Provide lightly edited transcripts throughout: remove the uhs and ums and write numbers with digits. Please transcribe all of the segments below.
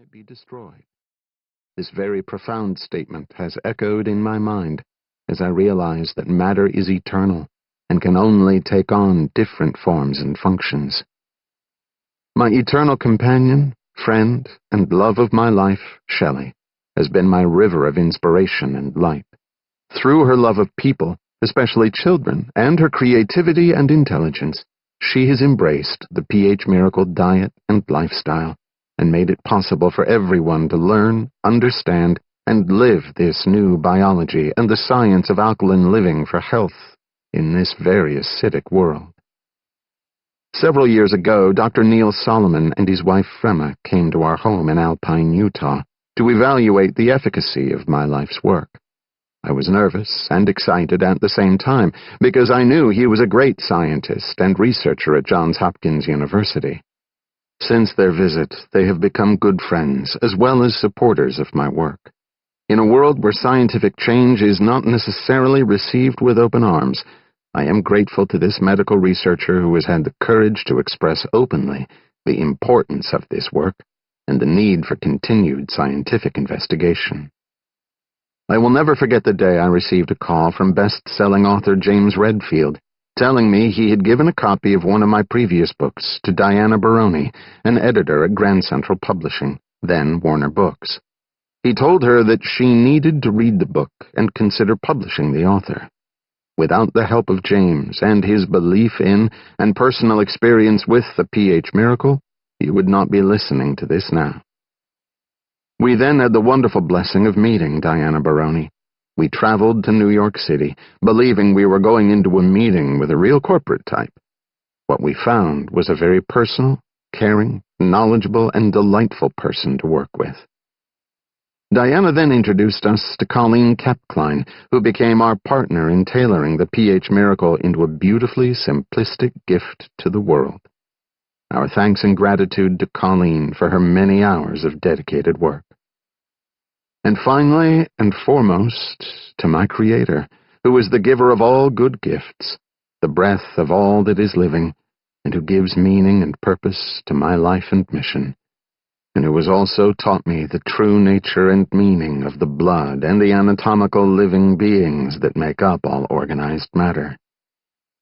might be destroyed. This very profound statement has echoed in my mind as I realize that matter is eternal and can only take on different forms and functions. My eternal companion, friend, and love of my life, Shelley, has been my river of inspiration and light. Through her love of people, especially children, and her creativity and intelligence, she has embraced the pH Miracle diet and lifestyle and made it possible for everyone to learn, understand, and live this new biology and the science of alkaline living for health in this very acidic world. Several years ago, Dr. Neil Solomon and his wife Frema came to our home in Alpine, Utah, to evaluate the efficacy of my life's work. I was nervous and excited at the same time because I knew he was a great scientist and researcher at Johns Hopkins University. Since their visit, they have become good friends as well as supporters of my work. In a world where scientific change is not necessarily received with open arms, I am grateful to this medical researcher who has had the courage to express openly the importance of this work and the need for continued scientific investigation. I will never forget the day I received a call from best-selling author James Redfield, telling me he had given a copy of one of my previous books to Diana Baroni, an editor at Grand Central Publishing, then Warner Books. He told her that she needed to read the book and consider publishing the author. Without the help of James and his belief in and personal experience with the pH Miracle, you would not be listening to this now. We then had the wonderful blessing of meeting Diana Baroni. We traveled to New York City, believing we were going into a meeting with a real corporate type. What we found was a very personal, caring, knowledgeable, and delightful person to work with. Diana then introduced us to Colleen Kapklein, who became our partner in tailoring the pH Miracle into a beautifully simplistic gift to the world. Our thanks and gratitude to Colleen for her many hours of dedicated work. And finally, and foremost, to my Creator, who is the giver of all good gifts, the breath of all that is living, and who gives meaning and purpose to my life and mission, and who has also taught me the true nature and meaning of the blood and the anatomical living beings that make up all organized matter.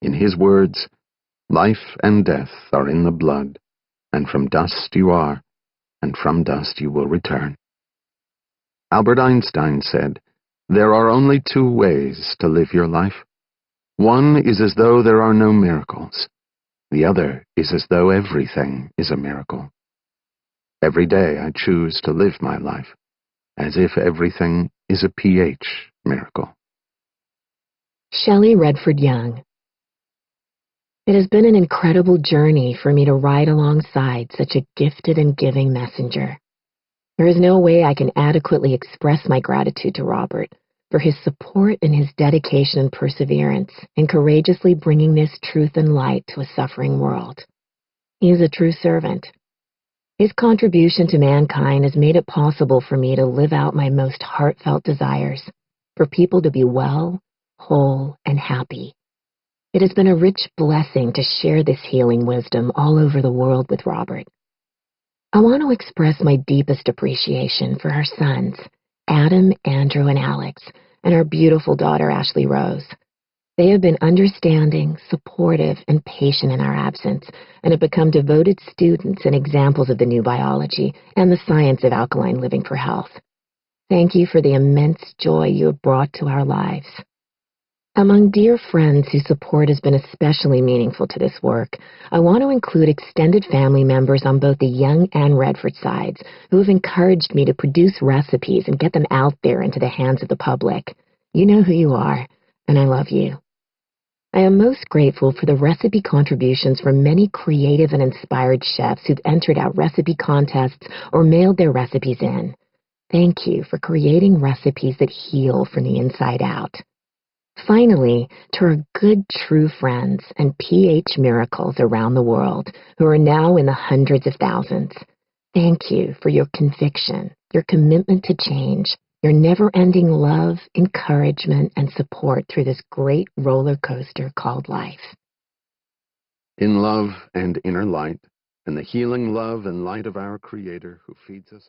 In his words, life and death are in the blood, and from dust you are, and from dust you will return. Albert Einstein said, "There are only two ways to live your life. One is as though there are no miracles. The other is as though everything is a miracle." Every day I choose to live my life as if everything is a pH miracle. Shelley Redford Young. It has been an incredible journey for me to ride alongside such a gifted and giving messenger. There is no way I can adequately express my gratitude to Robert for his support and his dedication and perseverance in courageously bringing this truth and light to a suffering world. He is a true servant. His contribution to mankind has made it possible for me to live out my most heartfelt desires, for people to be well, whole, and happy. It has been a rich blessing to share this healing wisdom all over the world with Robert. I want to express my deepest appreciation for our sons, Adam, Andrew, and Alex, and our beautiful daughter, Ashley Rose. They have been understanding, supportive, and patient in our absence, and have become devoted students and examples of the new biology and the science of alkaline living for health. Thank you for the immense joy you have brought to our lives. Among dear friends whose support has been especially meaningful to this work, I want to include extended family members on both the Young and Redford sides who have encouraged me to produce recipes and get them out there into the hands of the public. You know who you are, and I love you. I am most grateful for the recipe contributions from many creative and inspired chefs who've entered our recipe contests or mailed their recipes in. Thank you for creating recipes that heal from the inside out. Finally, to our good, true friends and pH miracles around the world who are now in the hundreds of thousands, thank you for your conviction, your commitment to change, your never-ending love, encouragement, and support through this great roller coaster called life. In love and inner light, and the healing love and light of our Creator who feeds us all.